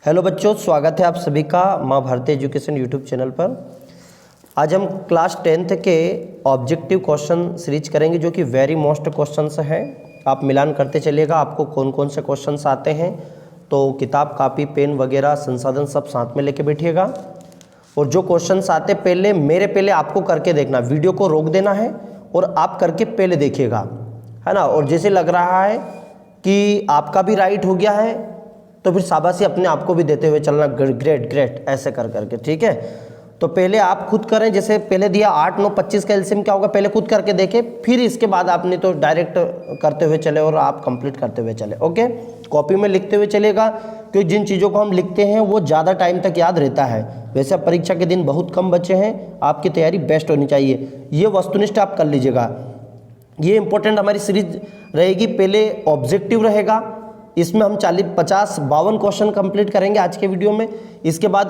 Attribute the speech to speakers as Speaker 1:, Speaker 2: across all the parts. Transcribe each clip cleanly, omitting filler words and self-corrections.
Speaker 1: Hello बच्चों, स्वागत है आप सभी का माँ भारती एजुकेशन यूट्यूब चैनल पर। आज हम क्लास 10th के ऑब्जेक्टिव क्वेश्चन सीरीज करेंगे जो कि वेरी मोस्ट क्वेश्चंस हैं। आप मिलान करते चलिएगा आपको कौन कौन से क्वेश्चंस आते हैं। तो किताब, कापी, पेन वगैरह संसाधन सब साथ में लेके बैठिएगा। और जो क्वेश्चंस आते पहले आपको करके देखना, वीडियो को रोक देना है और आप करके पहले देखिएगा, है ना। और जैसे लग रहा है कि आपका भी राइट हो गया है तो फिर शाबाशी अपने आप को भी देते हुए चलना, ग्रेट ग्रेट ऐसे कर करके, ठीक है। तो पहले आप खुद करें, जैसे पहले दिया 8, 9, 25 का एलसीएम क्या होगा, पहले खुद करके देखें, फिर इसके बाद आपने तो डायरेक्ट करते हुए चले और आप कंप्लीट करते हुए चले। ओके, कॉपी में लिखते हुए चलेगा क्योंकि जिन चीज़ों को हम लिखते हैं वो ज़्यादा टाइम तक याद रहता है। वैसे परीक्षा के दिन बहुत कम बचे हैं, आपकी तैयारी बेस्ट होनी चाहिए, ये वस्तुनिष्ठ आप कर लीजिएगा। ये इंपॉर्टेंट हमारी सीरीज रहेगी। पहले ऑब्जेक्टिव रहेगा, इसमें हम 52 क्वेश्चन कंप्लीट करेंगे आज के वीडियो में। इसके बाद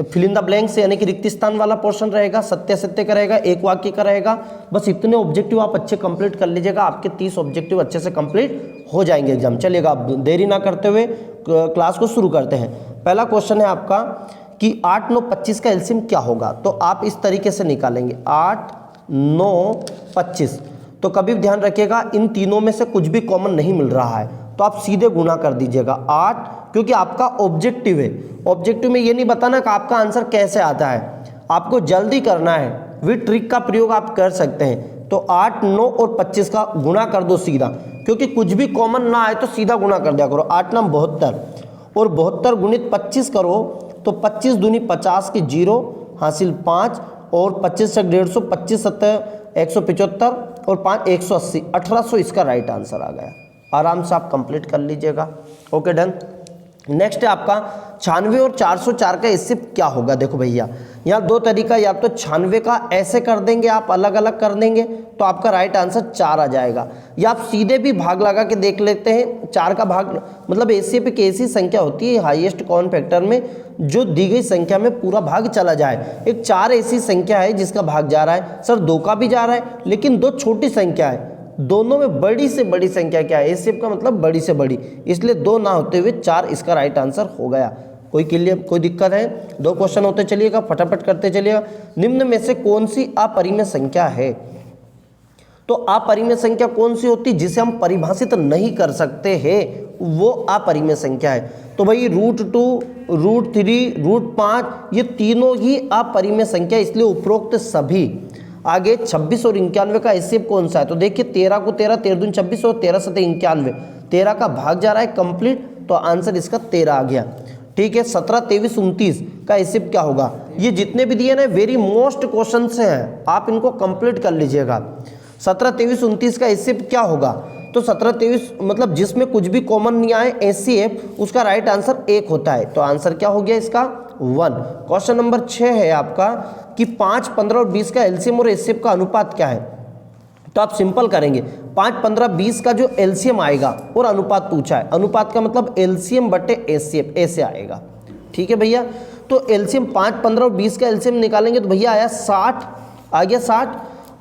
Speaker 1: फिल इन द ब्लैंक्स यानी कि रिक्त स्थान वाला पोर्शन रहेगा, सत्य सत्य का रहेगा, एक वाक्य का रहेगा। बस इतने ऑब्जेक्टिव आप अच्छे कंप्लीट कर लीजिएगा, आपके 30 ऑब्जेक्टिव अच्छे से कंप्लीट हो जाएंगे एग्जाम। चलिएगा, आप देरी ना करते हुए क्लास को शुरू करते हैं। पहला क्वेश्चन है आपका कि 8, 9, 25 का एलसीएम क्या होगा। तो आप इस तरीके से निकालेंगे 8, 9, 25। तो कभी ध्यान रखिएगा इन तीनों में से कुछ भी कॉमन नहीं मिल रहा है तो आप सीधे गुणा कर दीजिएगा 8, क्योंकि आपका ऑब्जेक्टिव है। ऑब्जेक्टिव में ये नहीं बताना कि आपका आंसर कैसे आता है, आपको जल्दी करना है। वी ट्रिक का प्रयोग आप कर सकते हैं। तो 8, 9 और 25 का गुणा कर दो सीधा, क्योंकि कुछ भी कॉमन ना आए तो सीधा गुणा कर दिया करो। 8 9 72 और 72 गुणित 25 करो तो 25 दूनी 50 की 0 हासिल 5 और 25 से 150, 25 7 175 और 5 180, 1800 इसका राइट आंसर आ गया। आराम से आप कंप्लीट कर लीजिएगा। Okay, done. नेक्स्ट है आपका 96 और 404 का इससे क्या होगा। देखो भैया, यहाँ दो तरीका, या तो 96 का ऐसे कर देंगे आप, अलग अलग कर देंगे तो आपका राइट आंसर 4 आ जाएगा, या आप सीधे भी भाग लगा के देख लेते हैं। 4 का भाग मतलब एसीएफ एक ऐसी संख्या होती है हाईएस्ट कॉमन फैक्टर में जो दी गई संख्या में पूरा भाग चला जाए। एक 4 ऐसी संख्या है जिसका भाग जा रहा है, सर 2 का भी जा रहा है, लेकिन 2 छोटी संख्या है, दोनों में बड़ी से बड़ी संख्या क्या है, एसीएफ का मतलब बड़ी से बड़ी, इसलिए 2 ना होते हुए 4 इसका राइट आंसर हो गया। कोई क्लियर, कोई दिक्कत है? 2 क्वेश्चन होते चलिएगा, फटाफट करते चलिएगा। निम्न में से कौन सी अपरिमेय संख्या है। तो अपरिमेय संख्या कौन सी होती जिसे हम परिभाषित नहीं कर सकते हैं, वो अपरिमेय संख्या है। तो भाई √2, √3, √5 ये तीनों ही अपरिमेय संख्या, इसलिए उपरोक्त सभी। आगे 26 और 91 का एचसीएफ कौन सा है। तो देखिए 13 को 13, 13 दूनी 26 और 13 7 91, 13 का भाग जा रहा है कंप्लीट, तो आंसर इसका 13 आ गया। ठीक है, 17, 23, 29 का एचसीएफ क्या होगा। ये जितने भी दिए ना वेरी मोस्ट क्वेश्चन से हैं, आप इनको कंप्लीट कर लीजिएगा। 17, 23, 29 का एचसीएफ क्या होगा। तो 17, 23 मतलब जिसमें कुछ भी कॉमन नहीं आए एचसीएफ, उसका राइट आंसर 1 होता है। तो आंसर क्या हो गया इसका 1। क्वेश्चन नंबर 6 है आपका कि 5, 15 और 20 का एलसीएम और एचसीएफ का अनुपात क्या है। तो आप सिंपल करेंगे, 5, 15, 20 का जो एलसीएम आएगा और अनुपात पूछा है, अनुपात का मतलब एलसीएम बटे एचसीएफ ऐसे आएगा। ठीक है भैया, तो एलसीएम 5, 15 और 20 का एलसीएम निकालेंगे तो भैया आया 60, आ गया 60,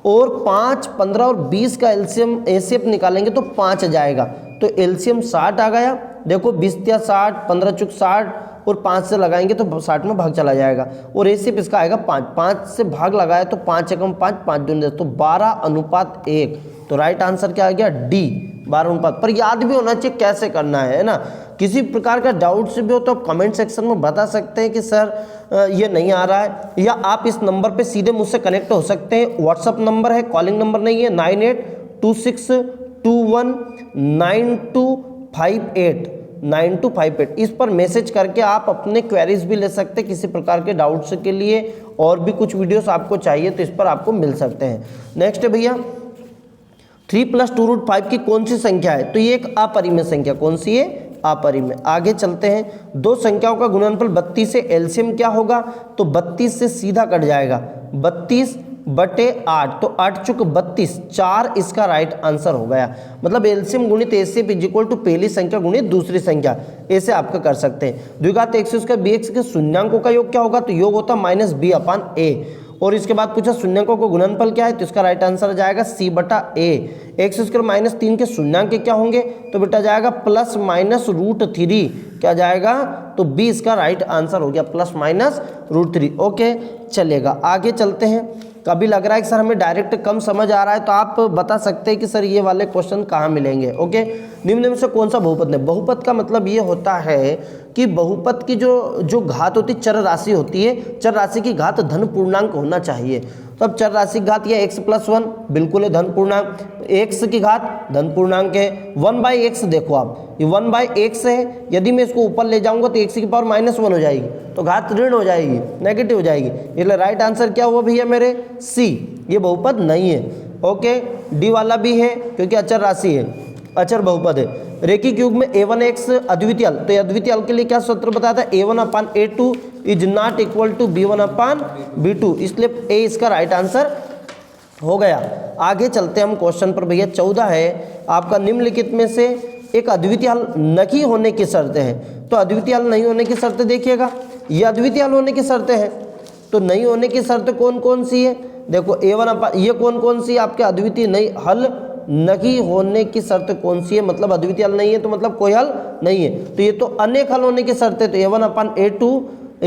Speaker 1: और 5, 15 और 20 का एलसीएम एचसीएफ निकालेंगे तो 5 आ जाएगा। तो एलसीएम 60 आ गया। देखो 20 या 60, 15 चुक 60 और 5 से लगाएंगे तो 60 में भाग चला जाएगा, और एचसीएफ इसका आएगा 5, 5 से भाग लगाया तो 5 एकम 5, 5 दूनी 10, तो 12:1। तो राइट आंसर क्या आ गया डी, 12:1। पर याद भी होना चाहिए कैसे करना है ना। किसी प्रकार का डाउट से भी हो तो आप कमेंट सेक्शन में बता सकते हैं कि सर ये नहीं आ रहा है, या आप इस नंबर पे सीधे मुझसे कनेक्ट हो सकते हैं। व्हाट्सअप नंबर है, कॉलिंग नंबर नहीं है। 9826219258 9258, इस पर मैसेज करके आप अपने क्वेरीज भी ले सकते हैं किसी प्रकार के डाउट्स के लिए, और भी कुछ वीडियोस आपको चाहिए तो इस पर आपको मिल सकते हैं। नेक्स्ट है भैया 3 + 2√5 की कौन सी संख्या है। तो ये एक अपरिमेय संख्या, कौन सी है, अपरिमेय। आगे चलते हैं, दो संख्याओं का गुणनफल 32 से एलसीएम क्या होगा। तो 32 से सीधा कट जाएगा 32 बटे 8, तो 8 चुक 32, 4 इसका राइट आंसर हो गया। मतलब एलसीएम गुणित एचसीएफ इक्वल टू पहली संख्या गुणित दूसरी संख्या, ऐसे आपका कर सकते हैं। द्विघात x उसका bx के शून्यांकों का योग क्या होगा। तो योग होता -b/a, और इसके बाद पूछा शून्यांकों को गुणनफल क्या है। तो इसका राइट आंसर आ जाएगा c/a। x² -3 के शून्यांक क्या होंगे। तो बेटा जाएगा +- √3, क्या जाएगा। तो तो बी इसका राइट आंसर हो गया ±√3। ओके चलेगा, आगे चलते हैं। कभी लग रहा है कि सर हमें डायरेक्ट कम समझ आ रहा है तो आप बता सकते हैं कि सर ये वाले क्वेश्चन कहाँ मिलेंगे। ओके, निम्न में से कौन सा बहुपद नहीं? बहुपद का मतलब ये होता है कि बहुपद की जो घात होती है चर राशि होती है, चर राशि की घात धन पूर्णांक होना चाहिए। तो अब चर राशि की घात या x+1 बिल्कुल है धन पूर्णांक, x की घात धन पूर्णांक है। 1/x देखो आप, ये 1/x है, यदि मैं इसको ऊपर ले जाऊंगा तो x की पावर -1 हो जाएगी, तो घात ऋण हो जाएगी, नेगेटिव हो जाएगी। इसलिए राइट आंसर क्या हुआ भैया मेरे? सी, ये बहुपद नहीं है। ओके, डी वाला भी है क्योंकि अचर राशि है, अचर बहुपद है। रेखिक युग में a1x अद्वितीय हल, तो अद्वितीय हल के लिए क्या सूत्र बताया था? a1/a2 is not equal to b1/b2, इसलिए a इसका राइट आंसर हो गया। आगे चलते हैं हम क्वेश्चन पर भैया। 14 है आपका, निम्नलिखित में से एक अद्वितीय हल नहीं होने की शर्तें हैं। तो अद्वितीय हल नहीं होने की शर्तें देखिएगा, ये अद्वितीय हल होने की शर्तें हैं। तो नहीं होने की शर्तें कौन कौन सी है? देखो a1 ये कौन कौन सी आपके अद्वितीय नहीं हल नहीं होने की शर्त कौन सी है? मतलब अद्वितीय हल नहीं है तो मतलब कोई हल नहीं है। तो ये तो अनेक हल होने की शर्त है, तो a1/a2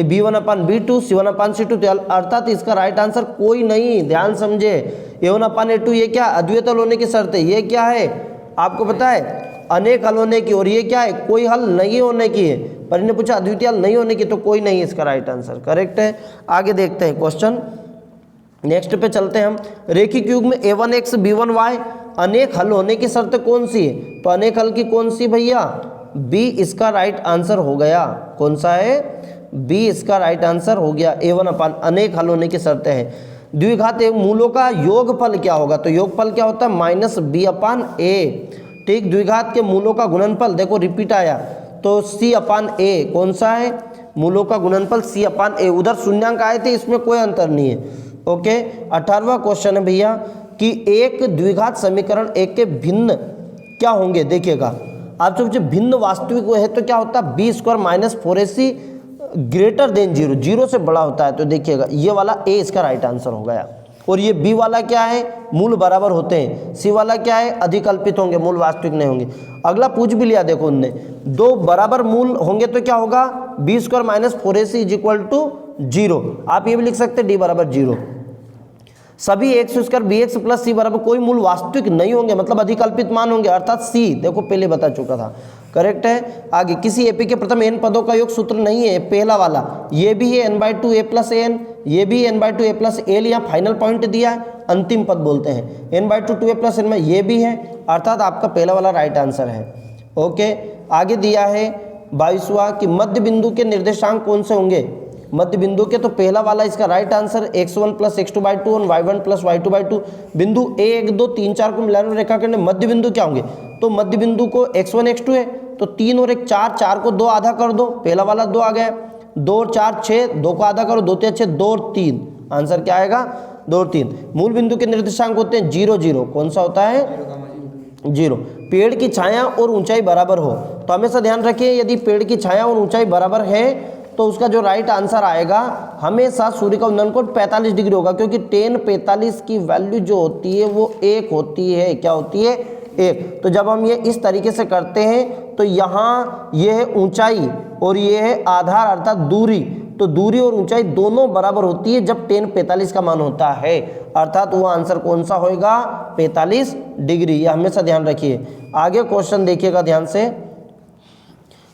Speaker 1: b1/b2 c1/c2, तो अर्थात इसका राइट आंसर कोई नहीं। ध्यान समझे, a1/a2 ये क्या? अद्वितीय हल होने की शर्त है। ये क्या है आपको पता है? अनेक हल होने की। और ये क्या है? कोई हल नहीं होने की है। पर इन्हें पूछा अद्वितीय हल नहीं होने की, तो कोई नहीं, इसका राइट आंसर करेक्ट है। आगे देखते हैं क्वेश्चन, नेक्स्ट पे चलते हैं हम। रेखिक युग में a1x b1y अनेक हल होने की शर्त कौन सी है? तो अनेक हल की कौन सी भैया? बी इसका राइट आंसर हो गया। कौन सा है? बी इसका राइट आंसर हो गया। a1 अनेक हल होने की शर्तें हैं। द्विघात मूलों का योगफल क्या होगा? तो योगफल क्या होता है? -b/a। ठीक, द्विघात के मूलों का गुणनफल देखो रिपीट आया, तो c/a। कौन सा है? मूलों का गुणनफल c/a। उधर शून्यांक आए थे, इसमें कोई अंतर नहीं है। ओके, 18वां क्वेश्चन है भैया कि एक द्विघात समीकरण एक के भिन्न क्या होंगे? देखिएगा आप जो भिन्न वास्तविक है तो क्या होता है? b² - 4ac ग्रेटर देन 0, 0 से बड़ा होता है। तो देखिएगा ये वाला a इसका राइट आंसर हो गया। और ये b वाला क्या है? मूल बराबर होते हैं। c वाला क्या है? अधिकल्पित होंगे, मूल वास्तविक नहीं होंगे। अगला पूछ भी लिया देखो उनने, दो बराबर मूल होंगे तो क्या होगा? b² - 4ac = 0। आप ये भी लिख सकते हैं d = 0। सभी x² bx + c बराबर कोई मूल वास्तविक नहीं होंगे, मतलब अधिकल्पित मान होंगे, अर्थात c। देखो पहले बता चुका था, करेक्ट है। आगे, किसी एपी के प्रथम n पदों का योग सूत्र नहीं है, पहला वाला। ये भी है n/2 a + an, ये भी n/2 a + l, यहाँ फाइनल पॉइंट दिया है, अंतिम पद बोलते हैं। n/2 2a + n में ये भी है, अर्थात आपका पहला वाला राइट आंसर है। ओके, आगे दिया है 22वां कि मध्य बिंदु के निर्देशांक कौन से होंगे? मध्य बिंदु के, तो पहला वाला इसका राइट आंसर x1 + x2/2 और y1 + y2/2। बिंदु 1 2 3 4 को मिलान रेखाखंड में मध्य बिंदु क्या होंगे? तो मध्य बिंदु को x1 x2 है, तो 3 और 1 4, 4 को 2 आधा कर दो, पहला वाला 2 आ गया। 2 और 4 6, 2 को आधा करो, 2 3 6, 2 और 3, आंसर क्या आएगा? 2 और 3। मूल बिंदु के निर्देशांक होते हैं 0 0। कौन सा होता है? 0। पेड़ की छाया और ऊंचाई बराबर हो, तो हमेशा ध्यान रखिए यदि पेड़ की छाया और ऊंचाई बराबर है तो उसका जो राइट आंसर आएगा हमेशा सूर्य का उन्नयन कोण 45 डिग्री होगा, क्योंकि tan 45 की वैल्यू जो होती है वो 1 होती है। क्या होती है? 1। तो जब हम ये इस तरीके से करते हैं तो यहाँ ये है ऊंचाई और ये है आधार अर्थात दूरी, तो दूरी और ऊंचाई दोनों बराबर होती है जब tan 45 का मान होता है, अर्थात वो आंसर कौन सा होगा? 45 डिग्री। ये हमेशा ध्यान रखिए। आगे क्वेश्चन देखिएगा ध्यान से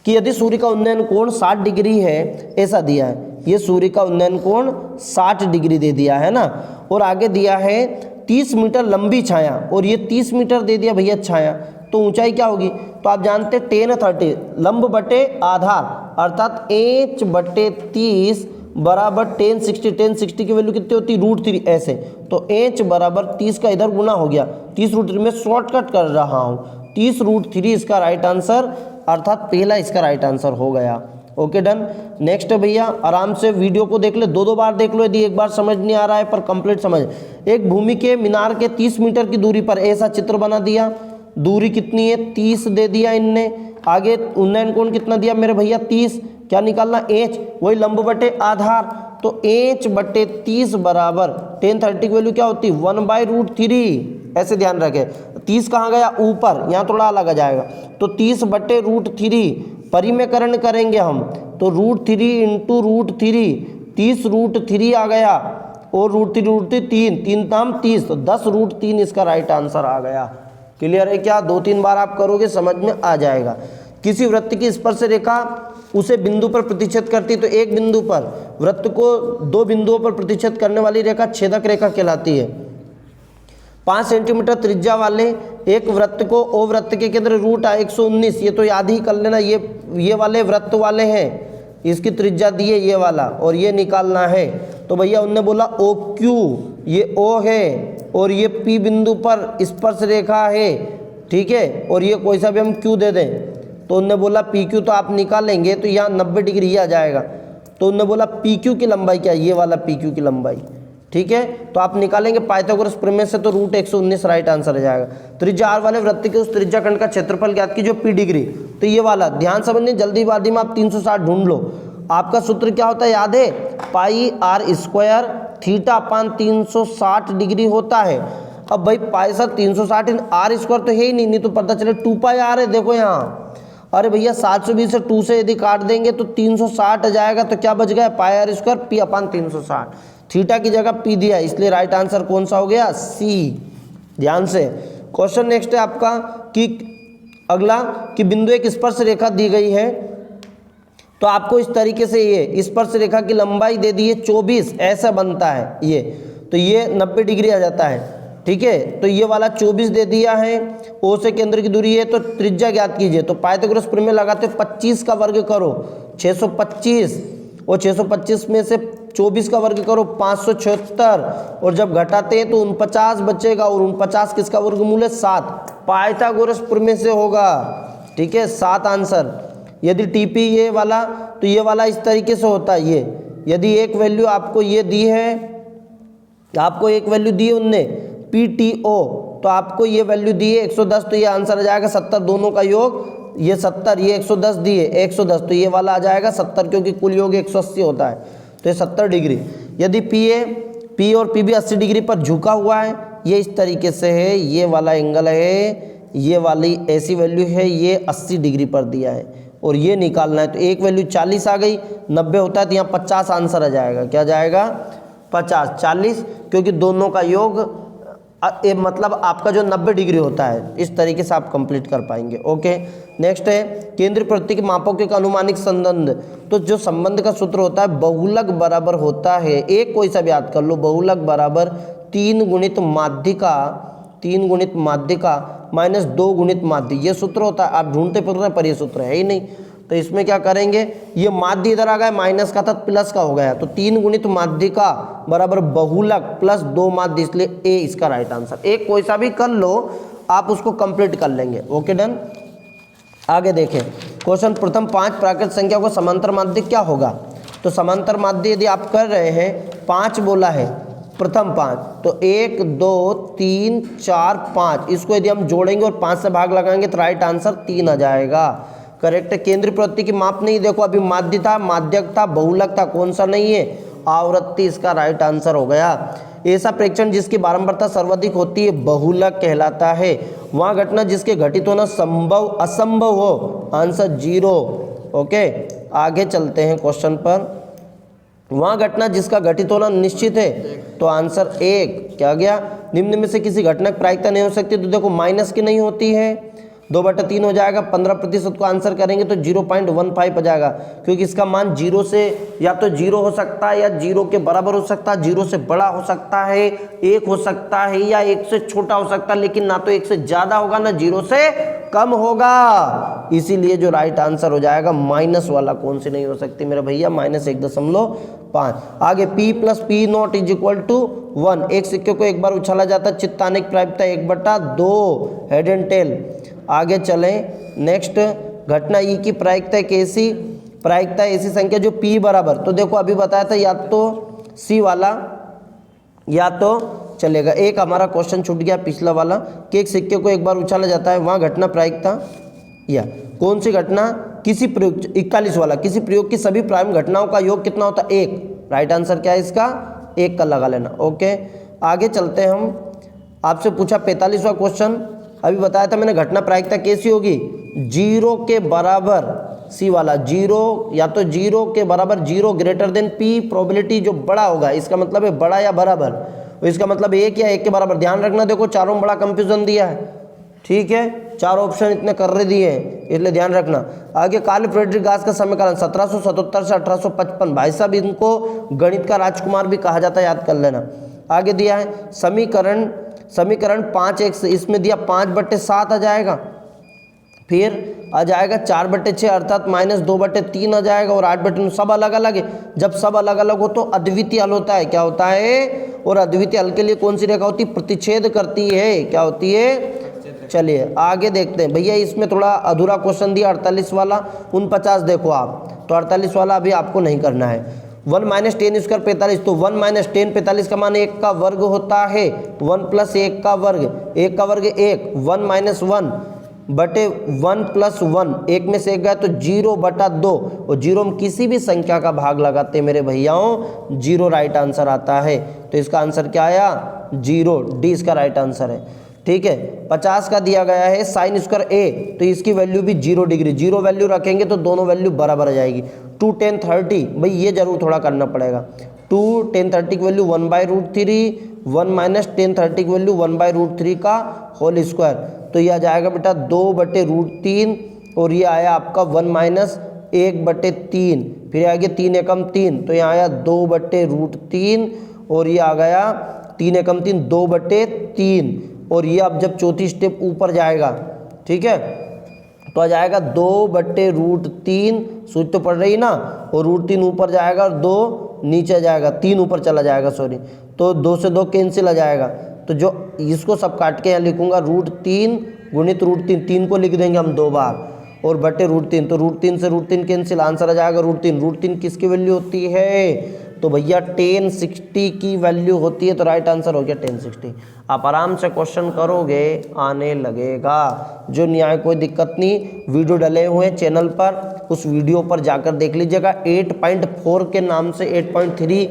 Speaker 1: कि यदि सूर्य का उन्नयन कोण 60 डिग्री है, ऐसा दिया है, ये सूर्य का उन्नयन कोण 60 डिग्री दे दिया है ना, और आगे दिया है 30 मीटर लंबी छाया और ये 30 मीटर दे दिया भैया छाया, तो ऊंचाई क्या होगी? तो आप जानते हैं tan 30 लंब बटे आधार अर्थात h/30 बराबर tan 60। tan 60 की वैल्यू कितनी होती है? √3 ऐसे, तो h बराबर 30 का इधर गुना हो गया, 30√3 में शॉर्टकट कर रहा हूँ, 30√3 इसका राइट आंसर, अर्थात पहला इसका राइट आंसर हो गया। Okay done. नेक्स्ट भैया आराम से वीडियो को देख ले, 2 बार देख लो यदि एक बार समझ नहीं आ रहा है, पर कंप्लीट समझ। एक भूमि के मीनार के 30 मीटर की दूरी पर ऐसा चित्र बना दिया, दूरी कितनी है? 30 दे दिया इनने। आगे उन्नयन कोण कितना दिया मेरे भैया? 30। क्या निकालना? h, वही लंब बटे आधार, तो h/30 बराबर tan 30 की वैल्यू क्या होती? 1/√3। ऐसे ध्यान रखें, 30 कहाँ गया? ऊपर, यहाँ थोड़ा अलग आ जाएगा, तो 30/√3 परिमेयकरण करेंगे हम, तो √3 इंटू √3 30√3 आ गया, और √3 3 दाम 30, तो 10√3 इसका राइट आंसर आ गया। क्लियर है क्या? 2-3 बार आप करोगे समझ में आ जाएगा। किसी वृत्त की स्पर्श रेखा उसे बिंदु पर प्रतिच्छेद करती, तो एक बिंदु पर वृत्त को 2 बिंदुओं पर प्रतिच्छेद करने वाली रेखा छेदक रेखा कहलाती है। 5 सेंटीमीटर त्रिज्या वाले एक वृत्त को ओ वृत्त के केंद्र √119, ये तो याद ही कर लेना, ये वाले वृत्त वाले हैं, इसकी त्रिज्या दी है ये वाला, और ये निकालना है। तो भैया उनने बोला OQ, ये O है और ये P बिंदु पर स्पर्श रेखा है, ठीक है, और ये कोई सा भी हम Q दे दें, तो उनने बोला PQ तो आप निकालेंगे तो यहाँ 90 डिग्री ही आ जाएगा। तो उनने बोला PQ की लंबाई क्या है, ये वाला PQ की लंबाई, ठीक है, तो आप निकालेंगे पाइथागोरस प्रमेय से, तो √119 राइट आंसर आ जाएगा। त्रिज्या R वाले वृत्त के उस त्रिज्या खंड का क्षेत्रफल ज्ञात कीजिए P डिग्री, तो ये वाला ध्यान समझने, जल्दीबाजी में आप 360 ढूंढ लो। आपका सूत्र क्या होता है याद है? πr² θ/360 डिग्री होता है। अब भाई पाई सर 360 r² तो है ही नहीं तो पता चले 2πr है, देखो यहाँ, अरे भैया 720 से 2 से यदि काट देंगे तो 360 आ जाएगा, तो क्या बच गया? πr² p/360, थीटा की जगह p दिया, इसलिए राइट आंसर कौन सा हो गया? C। ध्यान से क्वेश्चन नेक्स्ट है आपका कि अगला कि बिंदु एक स्पर्श रेखा दी गई है, तो आपको इस तरीके से ये स्पर्श रेखा की लंबाई दे दी है 24, ऐसा बनता है ये, तो ये 90 डिग्री आ जाता है, ठीक है, तो ये वाला 24 दे दिया है, ओ से केंद्र की दूरी है, तो त्रिज्या ज्ञात कीजिए। तो पाइथागोरस प्रमेय लगाते 25 का वर्ग करो 625, और 625 में से 24 का वर्ग करो 576, और जब घटाते हैं तो 49 बचेगा, और 49 किसका वर्गमूल है? 7। पाइथागोरस प्रमेय से होगा, ठीक है, 7 आंसर। यदि TP ये वाला, तो ये वाला इस तरीके से होता है, ये यदि एक वैल्यू आपको ये दी है, आपको एक वैल्यू दी है उनने PTO, तो आपको ये वैल्यू दी है 110, तो ये आंसर आ जाएगा 70, दोनों का योग ये 70, ये 110 दिए 110, तो ये वाला आ जाएगा 70, क्योंकि कुल योग 180 होता है, तो ये 70 डिग्री। यदि P और PB 80 डिग्री पर झुका हुआ है, ये इस तरीके से है, ये वाला एंगल है, ये वाली ऐसी वैल्यू है, ये 80 डिग्री पर दिया है, और ये निकालना है, तो एक वैल्यू 40 आ गई, 90 होता है तो यहाँ 50 आंसर आ जाएगा। क्या जाएगा? 50, 40, क्योंकि दोनों का योग मतलब आपका जो 90 डिग्री होता है, इस तरीके से आप कंप्लीट कर पाएंगे। ओके, नेक्स्ट है केंद्रीय प्रवृत्ति के मापों के अनुमानिक संबंध। तो जो संबंध का सूत्र होता है बहुलक बराबर होता है, एक कोई सा भी याद कर लो, बहुलक बराबर 3 गुणित माध्यिका माइनस 2 गुणित माध्य, ये सूत्र होता है। आप ढूंढते फिर रहे पर ये सूत्र है ही नहीं, तो इसमें क्या करेंगे, ये माध्य इधर आ गया, माइनस का था प्लस का हो गया, तो 3 गुणित माध्यिका बराबर बहुलक प्लस 2 माध्य, इसलिए ए इसका राइट आंसर। एक कोई सा भी कर लो, आप उसको कंप्लीट कर लेंगे। Okay done. आगे देखें क्वेश्चन, प्रथम 5 प्राकृत संख्या को समांतर माध्य क्या होगा? तो समांतर माध्य यदि आप कर रहे हैं, 5 बोला है, प्रथम 5, तो 1 2 3 4 5, इसको यदि हम जोड़ेंगे और 5 से भाग लगाएंगे तो राइट आंसर 3 आ जाएगा। करेक्ट है। केंद्रीय प्रवृत्ति की माप नहीं, देखो अभी माध्य था, माध्यक था, बहुलक था, कौन सा नहीं है? आवृत्ति, इसका राइट आंसर हो गया। ऐसा प्रेक्षण जिसकी बारंबारता सर्वाधिक होती है बहुलक कहलाता है। वहाँ घटना जिसके घटित होना संभव असंभव हो, आंसर 0। ओके, आगे चलते हैं क्वेश्चन पर। वहाँ घटना जिसका घटित होना निश्चित है, तो आंसर 1 क्या गया? निम्न में से किसी घटना की प्रायिकता नहीं हो सकती, तो देखो माइनस की नहीं होती है, 2/3 हो जाएगा। 15% को आंसर करेंगे तो 0.15 आ जाएगा, क्योंकि इसका मान 0 से या तो 0 हो सकता है या 0 के बराबर हो सकता है, 0 से बड़ा हो सकता है, 1 हो सकता है या 1 से छोटा हो सकता है, लेकिन ना तो 1 से ज़्यादा होगा ना 0 से कम होगा। इसीलिए जो राइट आंसर हो जाएगा माइनस वाला, कौन सी नहीं हो सकती मेरे भैया? -1.5। आगे P + P0 = 1। एक सिक्के को एक बार उछाला जाता है, चित्ताने की प्रायिकता 1/2, हेड एंड टेल। आगे चलें, नेक्स्ट घटना ई की प्रायिकता कैसी? प्रायिकता ऐसी संख्या जो P बराबर, तो देखो अभी बताया था या तो C वाला या तो चलेगा। एक हमारा क्वेश्चन छूट गया पिछला वाला कि एक सिक्के को एक बार उछाला जाता है, वहाँ घटना प्रायिकता या कौन सी घटना? किसी प्रयोग, 41 वाला, किसी प्रयोग की सभी प्रारंभिक घटनाओं का योग कितना होता है? 1। राइट आंसर क्या है इसका? 1 का लगा लेना। ओके, आगे चलते हैं हम। आपसे पूछा 45वां क्वेश्चन, अभी बताया था मैंने घटना प्रायिकता कैसी होगी? 0 के बराबर सी वाला, जीरो या तो जीरो के बराबर, zero greater than P, probability जो बड़ा होगा, इसका मतलब है बड़ा या बराबर, तो इसका मतलब एक या एक के बराबर। ध्यान रखना, देखो चारों में बड़ा कंफ्यूजन दिया है, ठीक है, चारों ऑप्शन इतने कर्रे दिए हैं, इसलिए ध्यान रखना। आगे कार्ल फ्रेडरिक गास का समीकरण 1777 से 1855, भाई साहब इनको गणित का राजकुमार भी कहा जाता है, याद कर लेना। आगे दिया है समीकरण 5x, इसमें दिया 5/7 आ जाएगा, फिर आ जाएगा 4/6 अर्थात -2/3 आ जाएगा, और 8/9 सब अलग अलग है। जब सब अलग अलग हो तो अद्वितीय हल होता है, क्या होता है, और अद्वितीय हल के लिए कौन सी रेखा होती है, प्रतिच्छेद करती है, क्या होती है। चलिए आगे देखते हैं भैया, इसमें थोड़ा अधूरा क्वेश्चन दिया 48 वाला, 49 देखो आप, तो 48 वाला अभी आपको नहीं करना है। 1 - 10² 45, तो 1 - 10 45 का मान 1 का वर्ग होता है, 1 + 1 का वर्ग, 1 का वर्ग 1, 1 - 1 बटे 1 + 1, 1 में से 1 गया तो 0/2, और 0 में किसी भी संख्या का भाग लगाते मेरे भैयाओं 0 राइट आंसर आता है। तो इसका आंसर क्या आया, 0, डी इसका राइट आंसर है, ठीक है। 50 का दिया गया है sin² a, तो इसकी वैल्यू भी 0 डिग्री, 0 वैल्यू रखेंगे तो दोनों वैल्यू बराबर आ जाएगी। 2 tan 30, भाई ये जरूर थोड़ा करना पड़ेगा, 2 tan 30 की वैल्यू 1/√3, 1 - tan 30 की वैल्यू 1/√3 का होल स्क्वायर, तो ये आ जाएगा बेटा 2/√3, और ये आया आपका 1 - 1/3, फिर आ गया 3 एकम 3, तो यहाँ आया 2/√3, और ये आ गया 3 एकम 3 2/3, और ये अब जब चौथी स्टेप ऊपर जाएगा, ठीक है, तो आ जाएगा 2/√3, सूच तो पड़ रही ना, और √3 ऊपर जाएगा और 2 नीचे आ जाएगा, 3 ऊपर चला जाएगा, सॉरी, तो 2 से 2 कैंसिल आ जाएगा, तो जो इसको सब काट के यहाँ लिखूंगा √3 गुणित √3, 3 को लिख देंगे हम 2 बार, और बटे √3, तो √3 से √3 कैंसिल, आंसर आ जाएगा √3 किसकी वैल्यू होती है, तो भैया tan 60 की वैल्यू होती है, तो राइट आंसर हो गया tan 60। आप आराम से क्वेश्चन करोगे आने लगेगा, जो नहीं आए कोई दिक्कत नहीं, वीडियो डले हुए हैं चैनल पर, उस वीडियो पर जाकर देख लीजिएगा। 8.4 के नाम से 8.3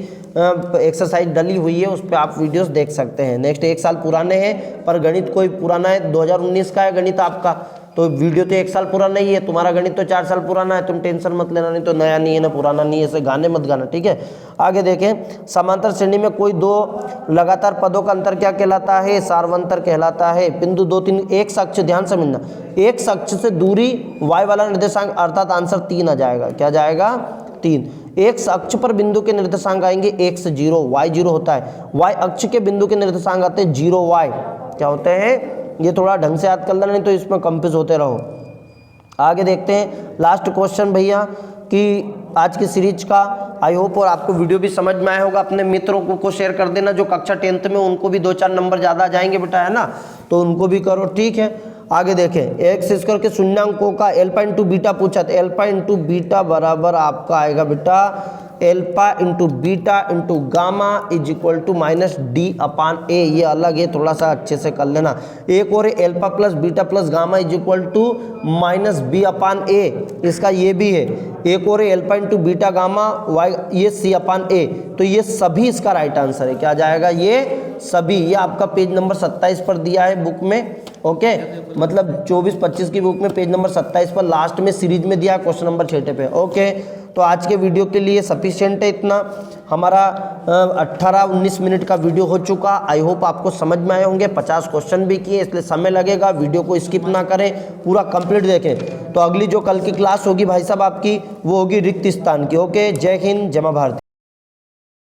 Speaker 1: एक्सरसाइज डली हुई है, उस पर आप वीडियोस देख सकते हैं। नेक्स्ट 1 साल पुराने हैं, पर गणित कोई पुराना है, 2019 का है गणित आपका, तो वीडियो तो 1 साल पुराना नहीं है, तुम्हारा गणित तो 4 साल पुराना है, तुम टेंशन मत लेना, नहीं तो नया नहीं है ना पुराना नहीं है, ऐसे गाने मत गाना, ठीक है। आगे देखें, समांतर श्रेणी में कोई 2 लगातार पदों का अंतर क्या कहलाता है, सार्वंतर कहलाता है। बिंदु 2, 3, एक अक्ष, ध्यान समझना, एक अक्ष से दूरी y वाला निर्देशांक, अर्थात आंसर 3 आ जाएगा, क्या जाएगा 3। एक अक्ष पर बिंदु के निर्देशांक आएंगे x 0, y 0 होता है, y अक्ष के बिंदु के निर्देशांक आते हैं 0y, क्या होते हैं, ये थोड़ा ढंग से याद कर लेना, नहीं तो इसमें कंफ्यूज होते रहो। आगे देखते हैं लास्ट क्वेश्चन भैया, कि आज की सीरीज का आई होप और आपको वीडियो भी समझ में आया होगा। अपने मित्रों को शेयर कर देना, जो कक्षा 10th में, उनको भी 2-4 नंबर ज़्यादा आ जाएंगे बेटा, है ना, तो उनको भी करो, ठीक है। आगे देखें, x² के शून्यांकों का अल्फा इंटू बीटा पूछा, तो अल्फा इंटू बीटा बराबर आपका आएगा बेटा alpha into beta into gamma is equal to -d/a, ये अलग है, थोड़ा सा अच्छे से कर लेना। एक और alpha plus beta plus gamma is equal to -b/a, इसका ये भी है। एक और alpha into beta gamma y, ये c/a, तो ये सभी इसका राइट आंसर है, क्या जाएगा, ये सभी। ये आपका पेज नंबर 27 पर दिया है बुक में, ओके, मतलब 24-25 की बुक में पेज नंबर 27 पर लास्ट में सीरीज में दिया है, क्वेश्चन नंबर 6 पे, ओके। तो आज के वीडियो के लिए सफिशिएंट है इतना। हमारा 18-19 मिनट का वीडियो हो चुका, आई होप आपको समझ में आए होंगे। 50 क्वेश्चन भी किए, इसलिए समय लगेगा, वीडियो को स्किप ना करें, पूरा कंप्लीट देखें। तो अगली जो कल की क्लास होगी भाई साहब आपकी, वो होगी रिक्त स्थान की, ओके। जय हिंद, जय मां भारती।